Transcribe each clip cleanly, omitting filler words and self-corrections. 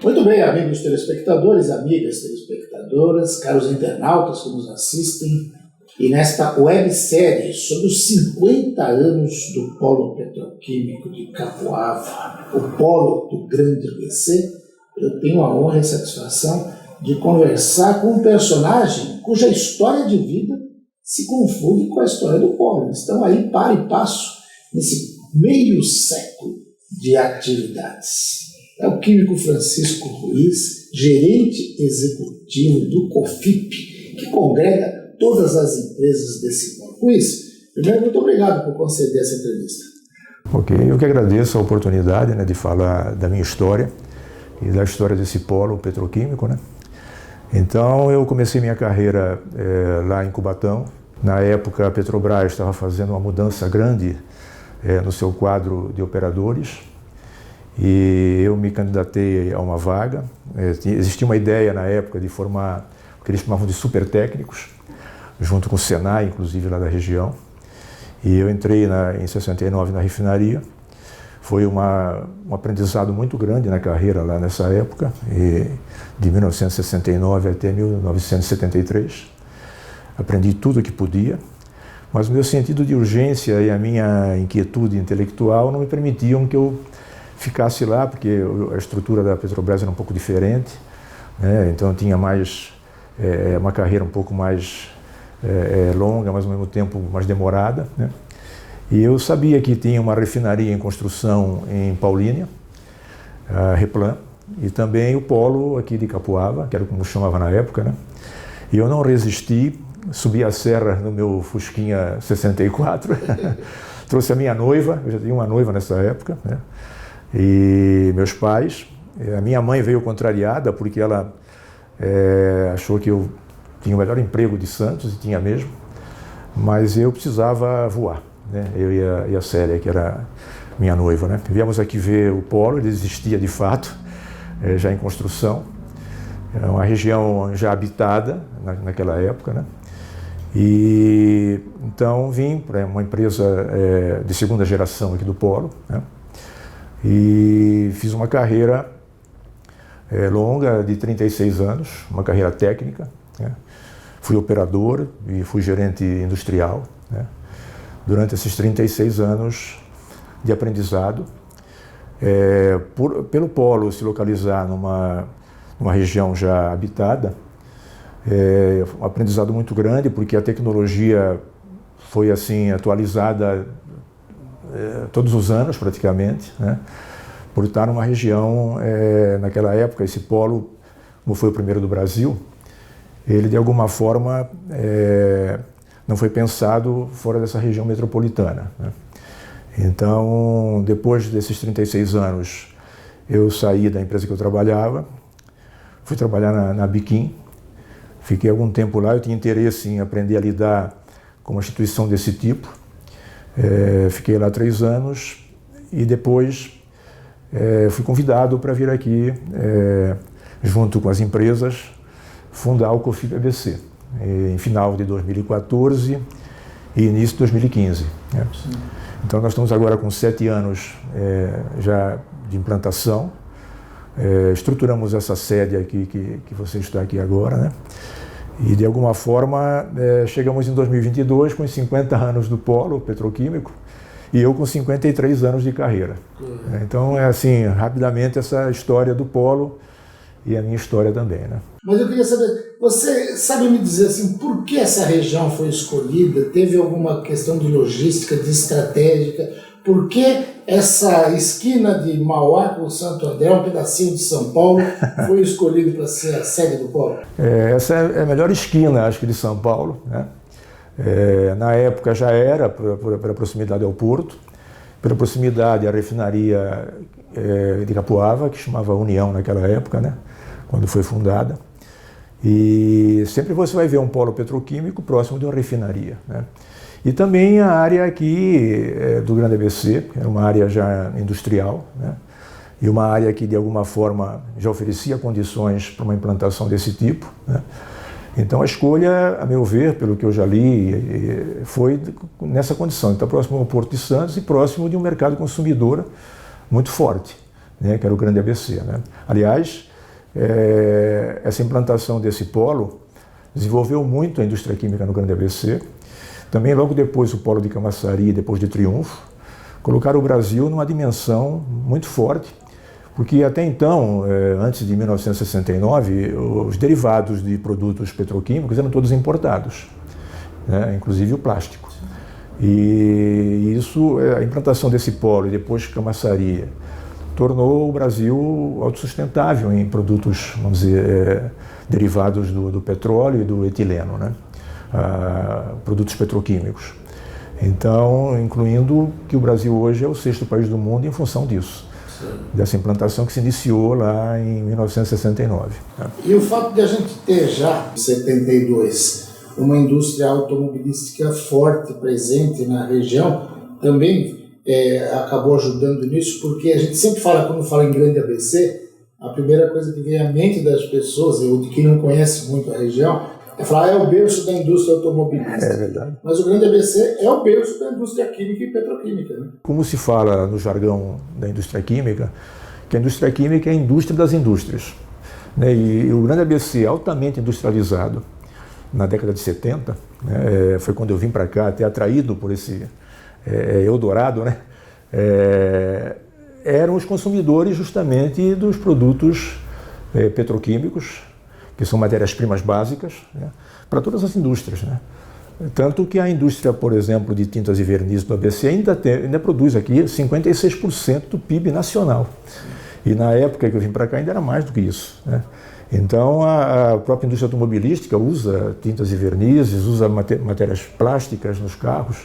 Muito bem, amigos telespectadores, amigas telespectadoras, caros internautas que nos assistem, e nesta websérie sobre os 50 anos do Polo Petroquímico de Capoava, o polo do Grande ABC, eu tenho a honra e a satisfação de conversar com um personagem cuja história de vida se confunde com a história do polo. Eles estão aí par e passo nesse meio século de atividades. É o químico Francisco Ruiz, gerente executivo do COFIP, que congrega todas as empresas desse polo. Ruiz, primeiro, muito obrigado por conceder essa entrevista. Ok, eu que agradeço a oportunidade, de falar da minha história e da história desse polo petroquímico, Então, eu comecei minha carreira lá em Cubatão. Na época, a Petrobras estava fazendo uma mudança grande no seu quadro de operadores, e eu me candidatei a uma vaga. Existia uma ideia na época de formar o que eles chamavam de super técnicos, junto com o Senai, inclusive lá da região. E eu entrei em 69 na refinaria. Foi um aprendizado muito grande na carreira lá nessa época, de 1969 até 1973. Aprendi tudo o que podia, mas o meu sentido de urgência e a minha inquietude intelectual não me permitiam que eu ficasse lá, porque a estrutura da Petrobras era um pouco diferente, então eu tinha uma carreira um pouco mais longa, mas ao mesmo tempo mais demorada, E eu sabia que tinha uma refinaria em construção em Paulínia, a Replan, e também o polo aqui de Capoava, que era como chamava na época, E eu não resisti, subi a serra no meu Fusquinha 64, trouxe a minha noiva, eu já tinha uma noiva nessa época, e meus pais. A minha mãe veio contrariada porque ela achou que eu tinha o melhor emprego de Santos, e tinha mesmo, mas eu precisava voar, Eu e a Célia, que era minha noiva, Viemos aqui ver o polo, ele existia de fato, já em construção. É uma região já habitada naquela época, E então vim para uma empresa de segunda geração aqui do polo, E fiz uma carreira longa de 36 anos, uma carreira técnica. Fui operador e fui gerente industrial, durante esses 36 anos de aprendizado. Pelo polo se localizar numa região já habitada, um aprendizado muito grande, porque a tecnologia foi assim atualizada todos os anos praticamente, por estar numa região, naquela época, esse polo, como foi o primeiro do Brasil, ele de alguma forma não foi pensado fora dessa região metropolitana, Então, depois desses 36 anos, eu saí da empresa que eu trabalhava, fui trabalhar na Biquim, fiquei algum tempo lá. Eu tinha interesse em aprender a lidar com uma instituição desse tipo. Fiquei lá 3 anos e depois fui convidado para vir aqui, junto com as empresas, fundar o COFIP ABC, em final de 2014 e início de 2015. Então nós estamos agora com 7 anos já de implantação. Estruturamos essa sede aqui que você está aqui agora, E de alguma forma chegamos em 2022 com os 50 anos do polo petroquímico e eu com 53 anos de carreira. Então é assim, rapidamente, essa história do polo e a minha história também, Mas eu queria saber, você sabe me dizer assim, por que essa região foi escolhida? Teve alguma questão de logística, de estratégica? Por que essa esquina de Mauá com Santo André, um pedacinho de São Paulo, foi escolhido para ser a sede do polo? Essa é a melhor esquina, acho que, de São Paulo, Na época já era, pela proximidade ao porto, pela proximidade à refinaria de Capoava, que chamava União naquela época, quando foi fundada. E sempre você vai ver um polo petroquímico próximo de uma refinaria, E também a área aqui do Grande ABC, que era uma área já industrial, e uma área que de alguma forma já oferecia condições para uma implantação desse tipo, Então a escolha, a meu ver, pelo que eu já li, foi nessa condição, está próximo ao Porto de Santos e próximo de um mercado consumidor muito forte, né, que era o Grande ABC. Né? Aliás, essa implantação desse polo desenvolveu muito a indústria química no Grande ABC. Também logo depois o polo de Camaçari, depois de Triunfo, colocaram o Brasil numa dimensão muito forte, porque até então, antes de 1969, os derivados de produtos petroquímicos eram todos importados, né, inclusive o plástico. E isso, a implantação desse polo e depois Camaçari, tornou o Brasil autossustentável em produtos, vamos dizer, derivados do petróleo e do etileno, né? Produtos petroquímicos. Então, incluindo que o Brasil hoje é o 6º país do mundo em função disso, dessa implantação que se iniciou lá em 1969. Né? E o fato de a gente ter já, em 72, uma indústria automobilística forte, presente na região, também acabou ajudando nisso, porque a gente sempre fala, quando fala em Grande ABC, a primeira coisa que vem à mente das pessoas, ou de quem não conhece muito a região, é falar, é o berço da indústria automobilística. É verdade. Mas o Grande ABC é o berço da indústria química e petroquímica. Né? Como se fala no jargão da indústria química, que a indústria química é a indústria das indústrias. Né? E o Grande ABC, altamente industrializado, na década de 70, né? Foi quando eu vim para cá, até atraído por esse Eldorado, né? Eram os consumidores justamente dos produtos petroquímicos, que são matérias-primas básicas, né, para todas as indústrias. Né? Tanto que a indústria, por exemplo, de tintas e vernizes do ABC ainda produz aqui 56% do PIB nacional. E na época que eu vim para cá ainda era mais do que isso. Né? Então a própria indústria automobilística usa tintas e vernizes, usa matérias plásticas nos carros,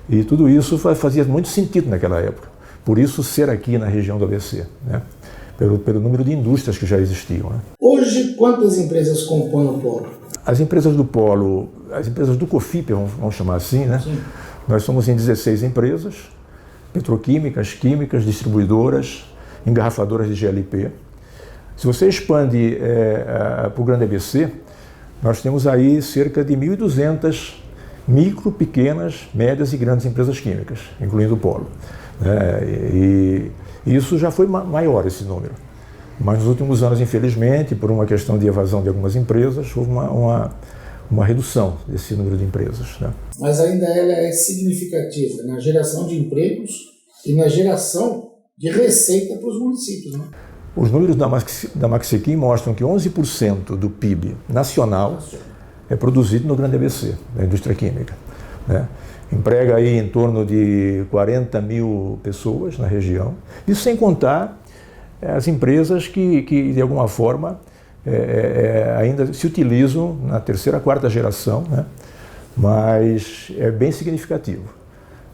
e tudo isso fazia muito sentido naquela época. Por isso ser aqui na região do ABC, né? Pelo número de indústrias que já existiam. Né? Hoje, quantas empresas compõem o polo? As empresas do polo, as empresas do COFIP, vamos chamar assim, né? Sim. Nós somos em 16 empresas, petroquímicas, químicas, distribuidoras, engarrafadoras de GLP. Se você expande para o Grande ABC, nós temos aí cerca de 1.200 micro, pequenas, médias e grandes empresas químicas, incluindo o polo. E isso já foi maior, esse número. Mas nos últimos anos, infelizmente, por uma questão de evasão de algumas empresas, houve uma redução desse número de empresas. Né? Mas ainda ela é significativa na geração de empregos e na geração de receita para os municípios. Né? Os números da Maxiquim mostram que 11% do PIB nacional é produzido no Grande ABC, na indústria química. Né? Emprega aí em torno de 40 mil pessoas na região, isso sem contar as empresas que de alguma forma ainda se utilizam na terceira, quarta geração, né? Mas é bem significativo,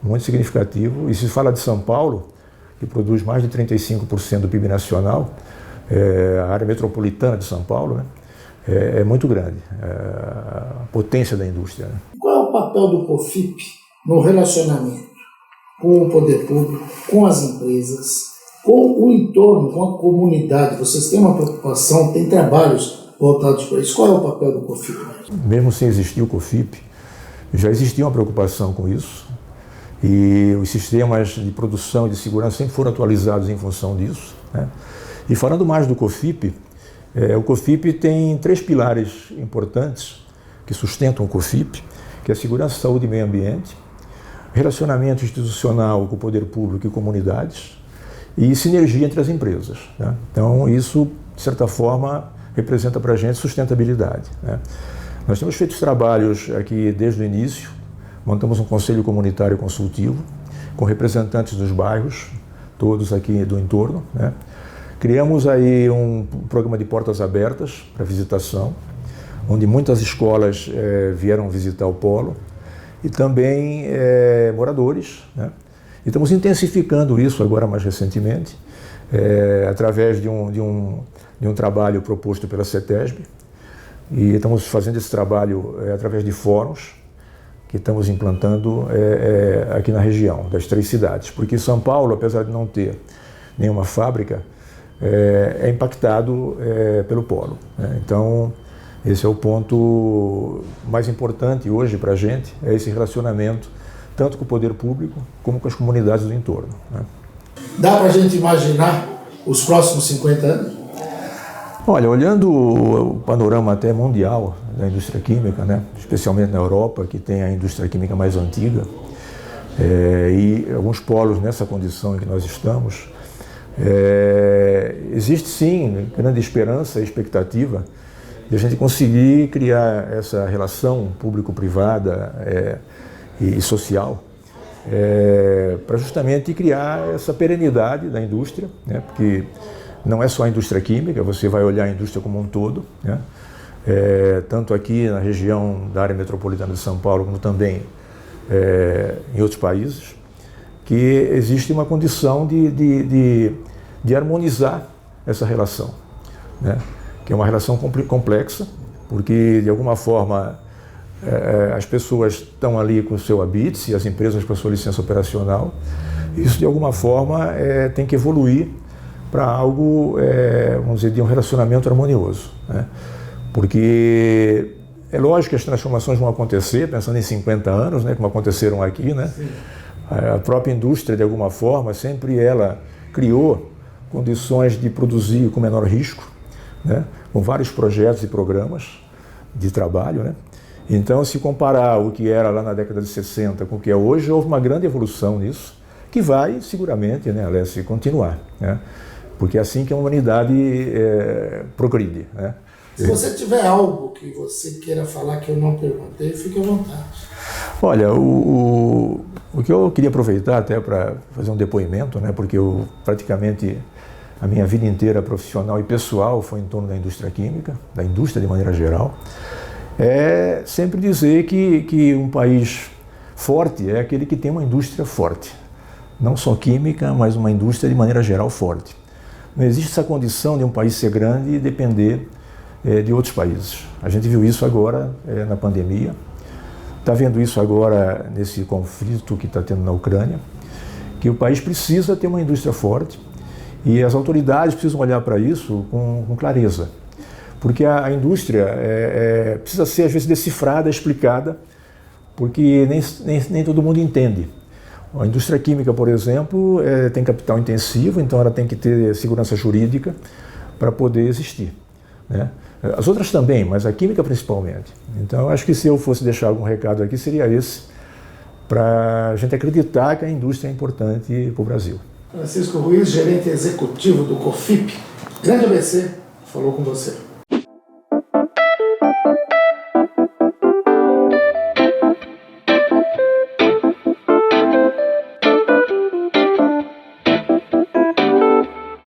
muito significativo. E se fala de São Paulo, que produz mais de 35% do PIB nacional, a área metropolitana de São Paulo, né? É muito grande, a potência da indústria. Né? Qual é o papel do COFIP no relacionamento com o poder público, com as empresas, com o entorno, com a comunidade? Vocês têm uma preocupação, têm trabalhos voltados para isso. Qual é o papel do COFIP? Mesmo sem existir o COFIP, já existia uma preocupação com isso, e os sistemas de produção e de segurança sempre foram atualizados em função disso. Né? E falando mais do COFIP, o COFIP tem 3 pilares importantes que sustentam o COFIP, que é a segurança, saúde e meio ambiente, relacionamento institucional com o poder público e comunidades e sinergia entre as empresas. Né? Então isso, de certa forma, representa para a gente sustentabilidade. Né? Nós temos feito trabalhos aqui desde o início, montamos um conselho comunitário consultivo com representantes dos bairros, todos aqui do entorno. Né? Criamos aí um programa de portas abertas para visitação, onde muitas escolas vieram visitar o polo e também moradores. Né? E estamos intensificando isso agora mais recentemente, através de um trabalho proposto pela CETESB, e estamos fazendo esse trabalho através de fóruns que estamos implantando aqui na região, das 3 cidades, porque São Paulo, apesar de não ter nenhuma fábrica, é impactado pelo polo. Né? Então, Esse é o ponto mais importante hoje para a gente, é esse relacionamento, tanto com o poder público como com as comunidades do entorno, né? Dá para a gente imaginar os próximos 50 anos? Olha, olhando o panorama até mundial da indústria química, né, especialmente na Europa, que tem a indústria química mais antiga, e alguns polos nessa condição em que nós estamos, existe sim grande esperança e expectativa de a gente conseguir criar essa relação público-privada e social para justamente criar essa perenidade da indústria, né, porque não é só a indústria química, você vai olhar a indústria como um todo, né? Tanto aqui na região da área metropolitana de São Paulo, como também em outros países, que existe uma condição de harmonizar essa relação, né? Que é uma relação complexa, porque de alguma forma as pessoas estão ali com o seu habite, e as empresas com a sua licença operacional. Isso de alguma forma tem que evoluir para algo, vamos dizer, de um relacionamento harmonioso, né? Porque é lógico que as transformações vão acontecer, pensando em 50 anos, né, como aconteceram aqui, né? A própria indústria, de alguma forma, sempre ela criou condições de produzir com menor risco, né, com vários projetos e programas de trabalho, né? Então, se comparar o que era lá na década de 60 com o que é hoje, houve uma grande evolução nisso, que vai seguramente, né, Alessio, continuar, né? Porque é assim que a humanidade progride, né? Se você tiver algo que você queira falar que eu não perguntei, fique à vontade. Olha, o que eu queria aproveitar até para fazer um depoimento, né, porque eu praticamente a minha vida inteira profissional e pessoal foi em torno da indústria química, da indústria de maneira geral, é sempre dizer que um país forte é aquele que tem uma indústria forte. Não só química, mas uma indústria de maneira geral forte. Não existe essa condição de um país ser grande e depender de outros países. A gente viu isso agora na pandemia, está vendo isso agora nesse conflito que está tendo na Ucrânia, que o país precisa ter uma indústria forte e as autoridades precisam olhar para isso com clareza, porque a indústria precisa ser às vezes decifrada, explicada, porque nem todo mundo entende. A indústria química, por exemplo, tem capital intensivo, então ela tem que ter segurança jurídica para poder existir, né? As outras também, mas a química principalmente. Então, acho que se eu fosse deixar algum recado aqui, seria esse, para a gente acreditar que a indústria é importante para o Brasil. Francisco Ruiz, gerente executivo do COFIP, grande ABC, falou com você.